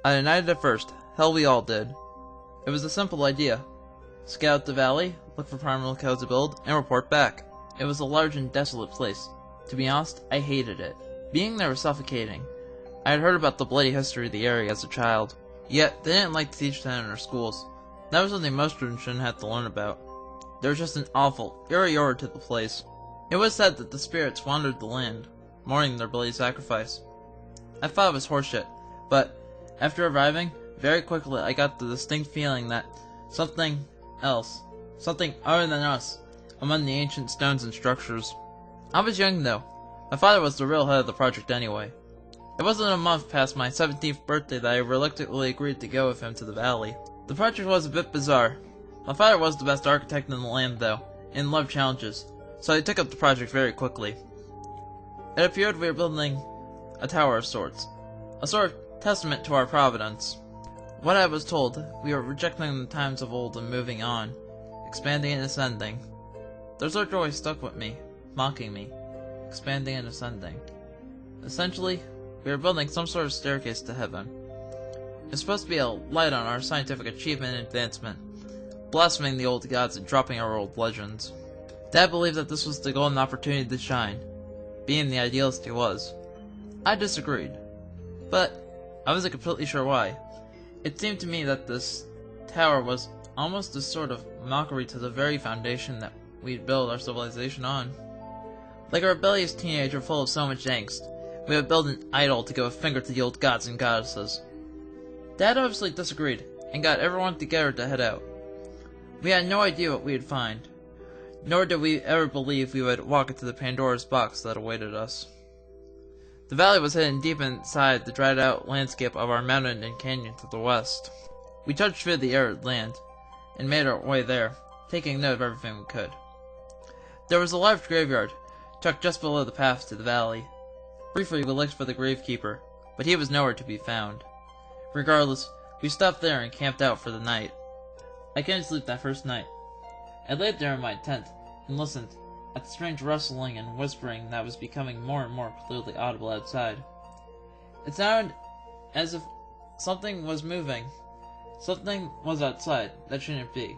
I denied it at first. Hell, we all did. It was a simple idea. Scout the valley, look for prime locales to build, and report back. It was a large and desolate place. To be honest, I hated it. Being there was suffocating. I had heard about the bloody history of the area as a child. Yet, they didn't like to teach that in our schools. That was something most students shouldn't have to learn about. There was just an awful, eerie aura to the place. It was said that the spirits wandered the land, mourning their bloody sacrifice. I thought it was horseshit, but after arriving, very quickly I got the distinct feeling that something else, something other than us, among the ancient stones and structures. I was young though. My father was the real head of the project anyway. It wasn't a month past my 17th birthday that I reluctantly agreed to go with him to the valley. The project was a bit bizarre. My father was the best architect in the land though, and loved challenges, so he took up the project very quickly. It appeared we were building a tower of sorts, a sort of testament to our providence. What I was told, we were rejecting the times of old and moving on, expanding and ascending. Those words always stuck with me, mocking me, expanding and ascending. Essentially, we were building some sort of staircase to heaven. It's supposed to be a light on our scientific achievement and advancement, blaspheming the old gods and dropping our old legends. Dad believed that this was the golden opportunity to shine, being the idealist he was. I disagreed, but I wasn't completely sure why. It seemed to me that this tower was almost a sort of mockery to the very foundation that we'd build our civilization on. Like a rebellious teenager full of so much angst, we would build an idol to give a finger to the old gods and goddesses. Dad obviously disagreed, and got everyone together to head out. We had no idea what we would find, nor did we ever believe we would walk into the Pandora's box that awaited us. The valley was hidden deep inside the dried-out landscape of our mountain and canyon to the west. We trudged through the arid land, and made our way there, taking note of everything we could. There was a large graveyard, tucked just below the path to the valley. Briefly we looked for the gravekeeper, but he was nowhere to be found. Regardless, we stopped there and camped out for the night. I couldn't sleep that first night. I laid there in my tent, and listened at the strange rustling and whispering that was becoming more and more clearly audible outside. It sounded as if something was moving. Something was outside that shouldn't be.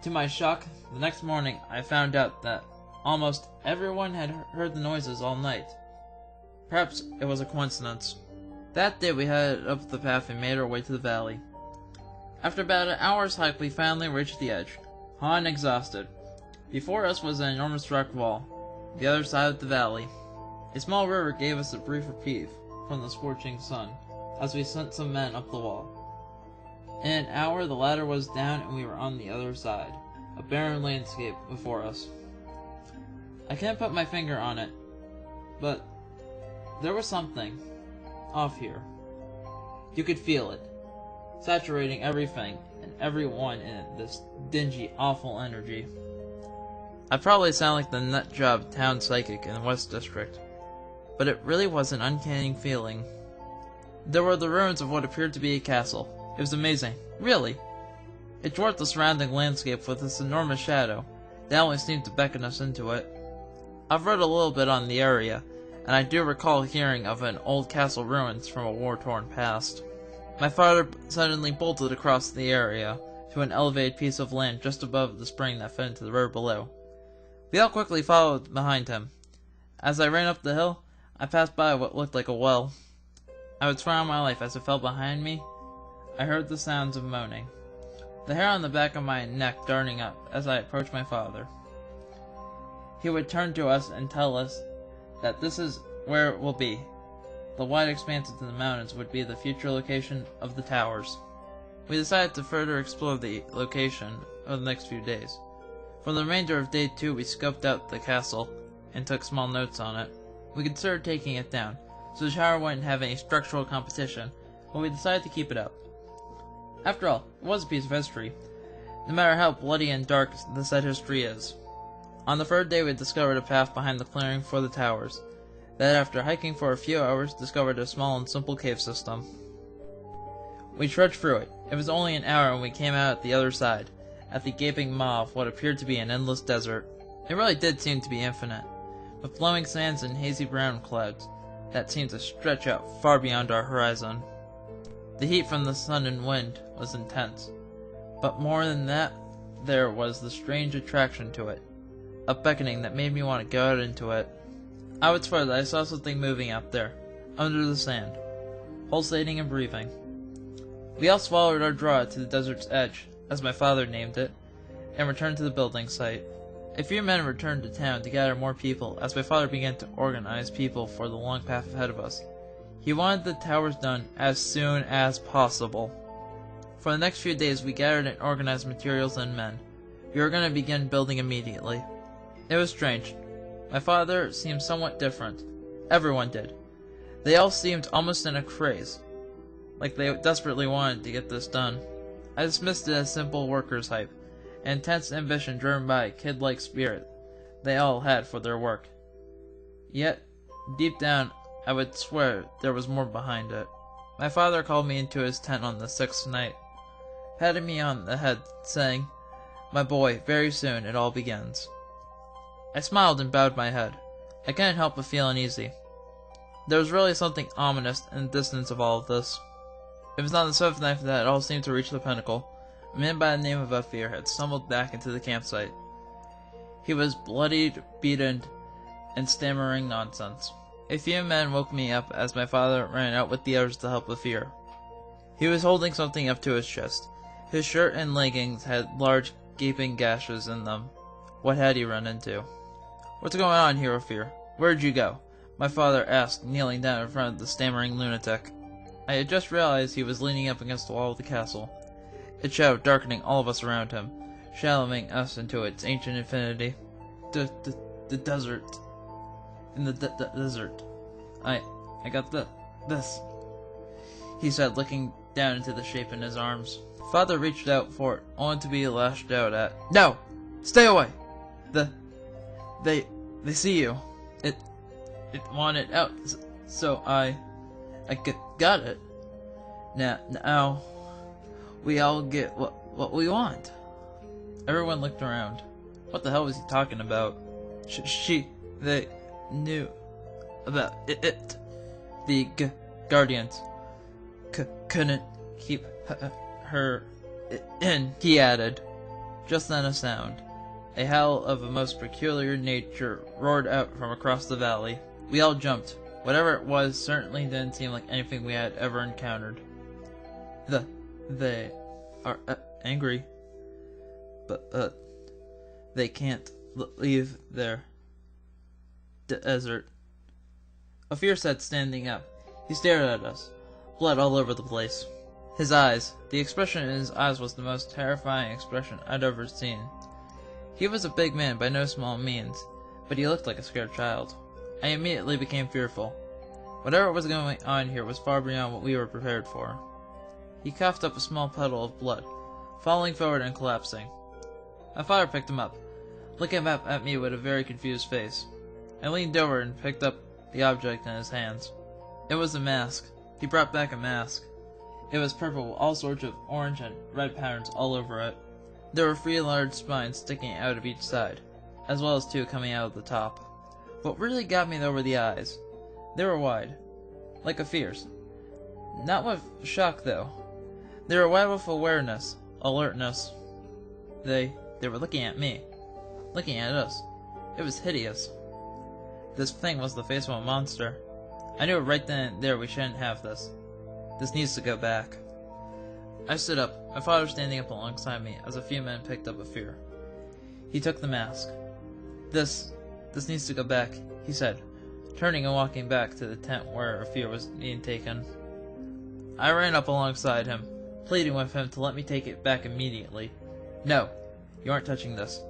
To my shock, the next morning I found out that almost everyone had heard the noises all night. Perhaps it was a coincidence. That day we headed up the path and made our way to the valley. After about an hour's hike we finally reached the edge, hot and exhausted. Before us was an enormous rock wall, the other side of the valley. A small river gave us a brief reprieve from the scorching sun, as we sent some men up the wall. In an hour the ladder was down and we were on the other side, a barren landscape before us. I can't put my finger on it, but there was something off here. You could feel it, saturating everything and everyone in this dingy, awful energy. I probably sound like the nutjob town psychic in the West District, but it really was an uncanny feeling. There were the ruins of what appeared to be a castle. It was amazing, really. It dwarfed the surrounding landscape with this enormous shadow that only seemed to beckon us into it. I've read a little bit on the area, and I do recall hearing of an old castle ruins from a war-torn past. My father suddenly bolted across the area to an elevated piece of land just above the spring that fed into the river below. We all quickly followed behind him. As I ran up the hill, I passed by what looked like a well. I would swear on my life as it fell behind me, I heard the sounds of moaning, the hair on the back of my neck darting up as I approached my father. He would turn to us and tell us that this is where it will be. The wide expanses in the mountains would be the future location of the towers. We decided to further explore the location over the next few days. For the remainder of day 2 we scoped out the castle and took small notes on it. We considered taking it down, so the tower wouldn't have any structural competition, but we decided to keep it up. After all, it was a piece of history, no matter how bloody and dark the said history is. On the third day we discovered a path behind the clearing for the towers, that after hiking for a few hours discovered a small and simple cave system. We trudged through it. It was only an hour when we came out at the other side, at the gaping maw of what appeared to be an endless desert. It really did seem to be infinite, with flowing sands and hazy brown clouds that seemed to stretch out far beyond our horizon. The heat from the sun and wind was intense, but more than that, there was the strange attraction to it, a beckoning that made me want to go out into it. I would swear that I saw something moving out there, under the sand, pulsating and breathing. We all swallowed our draw to the desert's edge, as my father named it, and returned to the building site. A few men returned to town to gather more people as my father began to organize people for the long path ahead of us. He wanted the towers done as soon as possible. For the next few days we gathered and organized materials and men. We were going to begin building immediately. It was strange. My father seemed somewhat different. Everyone did. They all seemed almost in a craze, like they desperately wanted to get this done. I dismissed it as simple workers' hype, and intense ambition driven by a kid-like spirit they all had for their work. Yet, deep down, I would swear there was more behind it. My father called me into his tent on the 6th night, patted me on the head, saying, "My boy, very soon it all begins." I smiled and bowed my head. I couldn't help but feel uneasy. There was really something ominous in the distance of all of this. It was on the 7th night that it all seemed to reach the pinnacle. A man by the name of Ophir had stumbled back into the campsite. He was bloodied, beaten, and stammering nonsense. A few men woke me up as my father ran out with the others to help Ophir. He was holding something up to his chest. His shirt and leggings had large, gaping gashes in them. What had he run into? "What's going on here, Ophir? Where'd you go?" my father asked, kneeling down in front of the stammering lunatic. I had just realized he was leaning up against the wall of the castle, its shadow darkening all of us around him, shallowing us into its ancient infinity. The desert. In the desert. I got this, he said, looking down into the shape in his arms. Father reached out for it, only to be lashed out at. "No! Stay away! They see you. It wanted out, so I got it. Now, we all get what we want." Everyone looked around. What the hell was he talking about? They knew about it. The guardians couldn't keep her in, he added. Just then a sound, a howl of a most peculiar nature, roared out from across the valley. We all jumped. Whatever it was certainly didn't seem like anything we had ever encountered. They are angry, but they can't leave their desert. Ophir said, standing up. He stared at us, blood all over the place. His eyes, the expression in his eyes was the most terrifying expression I'd ever seen. He was a big man by no small means, but he looked like a scared child. I immediately became fearful. Whatever was going on here was far beyond what we were prepared for. He coughed up a small puddle of blood, falling forward and collapsing. My father picked him up, looking up at me with a very confused face. I leaned over and picked up the object in his hands. It was a mask. He brought back a mask. It was purple with all sorts of orange and red patterns all over it. There were 3 large spines sticking out of each side, as well as 2 coming out of the top. What really got me though were the eyes. They were wide, like Ophir's. Not with shock though. They were wide with awareness, alertness. They were looking at me, looking at us. It was hideous. This thing was the face of a monster. I knew right then and there we shouldn't have this. This needs to go back. I stood up, my father standing up alongside me as a few men picked up Ophir. He took the mask. This needs to go back, he said, turning and walking back to the tent where Ophir was being taken. I ran up alongside him, pleading with him to let me take it back immediately. "No, you aren't touching this.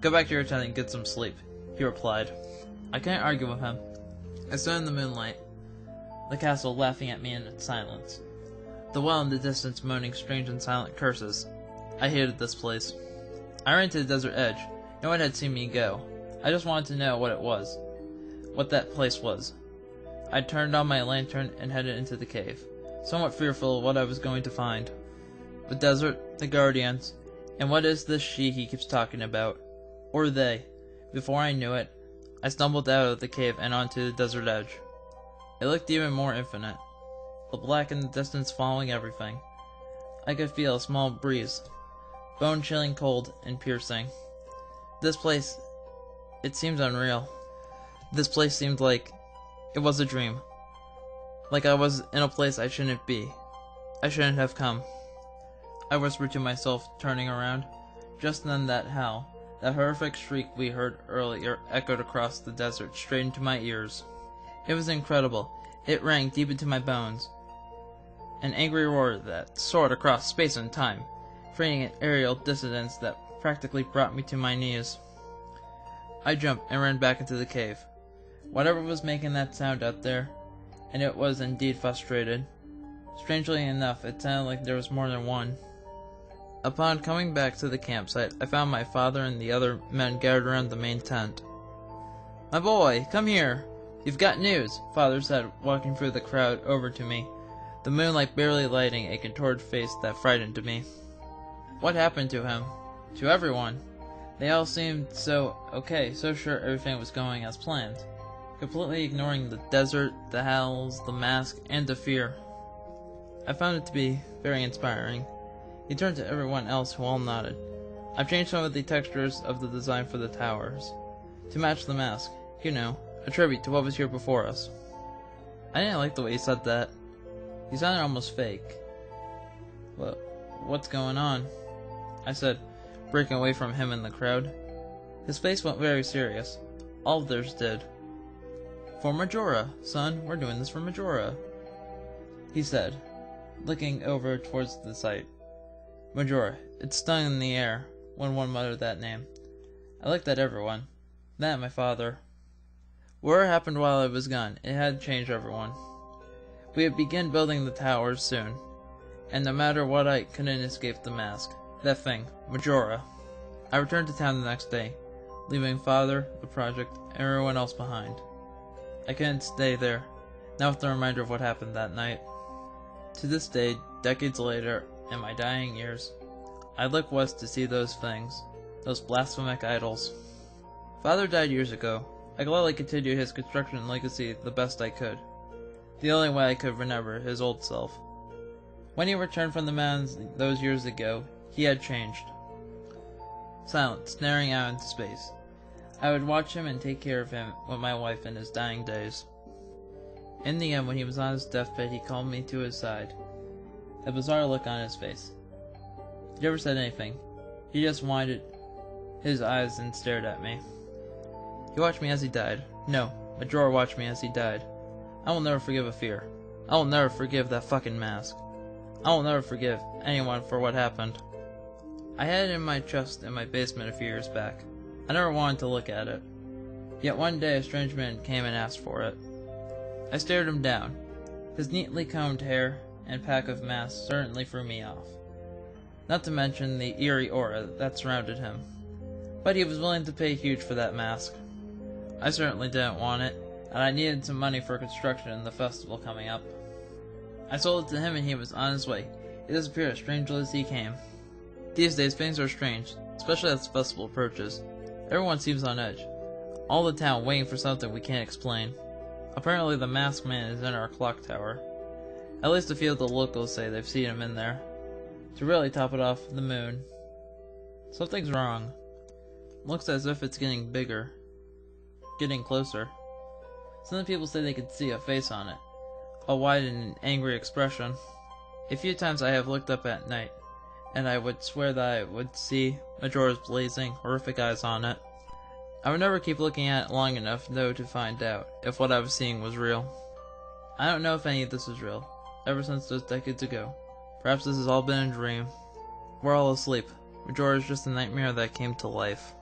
Go back to your tent and get some sleep," he replied. I couldn't argue with him. I stood in the moonlight, the castle laughing at me in silence, the well in the distance moaning strange and silent curses. I hated this place. I ran to the desert edge. No one had seen me go. I just wanted to know what it was, what that place was. I turned on my lantern and headed into the cave, somewhat fearful of what I was going to find. The desert, the guardians, and what is this she he keeps talking about? Or they. Before I knew it, I stumbled out of the cave and onto the desert edge. It looked even more infinite. the black in the distance following everything. I could feel a small breeze, bone-chilling cold and piercing. This place, it seemed unreal. This place seemed like it was a dream. Like I was in a place I shouldn't be. I shouldn't have come. I whispered to myself, turning around. Just then that howl, that horrific shriek we heard earlier, echoed across the desert, straight into my ears. It was incredible. It rang deep into my bones. An angry roar that soared across space and time, creating an aerial dissonance that practically brought me to my knees. I jumped and ran back into the cave. Whatever was making that sound out there, and it was indeed frustrated. Strangely enough, it sounded like there was more than one. Upon coming back to the campsite, I found my father and the other men gathered around the main tent. "My boy, come here. You've got news," Father said, walking through the crowd over to me, the moonlight barely lighting a contorted face that frightened me. What happened to him? To everyone. They all seemed so okay, so sure everything was going as planned, completely ignoring the desert, the howls, the mask, and the fear. I found it to be very inspiring. He turned to everyone else, who all nodded. I've changed some of the textures of the design for the towers, to match the mask, you know, a tribute to what was here before us. I didn't like the way he said that. He sounded almost fake. "Well, what's going on?" I said, breaking away from him and the crowd. His face went very serious. All of theirs did. "For Majora, son, we're doing this for Majora," he said, looking over towards the site. Majora, it stung in the air when one muttered that name. I looked at everyone. Then at my father. Whatever happened while I was gone, it had changed everyone. We would begin building the towers soon, and no matter what I couldn't escape the mask. That thing, Majora. I returned to town the next day, leaving father, the project, and everyone else behind. I couldn't stay there, not with the reminder of what happened that night. To this day, decades later, in my dying years, I look west to see those things, those blasphemic idols. Father died years ago. I gladly continued his construction legacy the best I could, the only way I could remember his old self. When he returned from the mountains those years ago, he had changed. Silent, staring out into space. I would watch him and take care of him with my wife in his dying days. In the end, when he was on his deathbed, he called me to his side, a bizarre look on his face. He never said anything. He just widened his eyes and stared at me. He watched me as he died. No, Majora watched me as he died. I will never forgive a fear. I will never forgive that fucking mask. I will never forgive anyone for what happened. I had it in my chest in my basement a few years back. I never wanted to look at it. Yet one day a strange man came and asked for it. I stared him down. His neatly combed hair and pack of masks certainly threw me off. Not to mention the eerie aura that surrounded him. But he was willing to pay huge for that mask. I certainly didn't want it, and I needed some money for construction and the festival coming up. I sold it to him and he was on his way. He disappeared as strangely as he came. These days things are strange, especially as the festival approaches. Everyone seems on edge. All the town waiting for something we can't explain. Apparently the masked man is in our clock tower. At least a few of the locals say they've seen him in there. To really top it off, the moon. Something's wrong. Looks as if it's getting bigger. Getting closer. Some of the people say they could see a face on it. A wide and angry expression. A few times I have looked up at night, and I would swear that I would see Majora's blazing, horrific eyes on it. I would never keep looking at it long enough, though, to find out if what I was seeing was real. I don't know if any of this is real, ever since those decades ago. Perhaps this has all been a dream. We're all asleep. Majora is just a nightmare that came to life.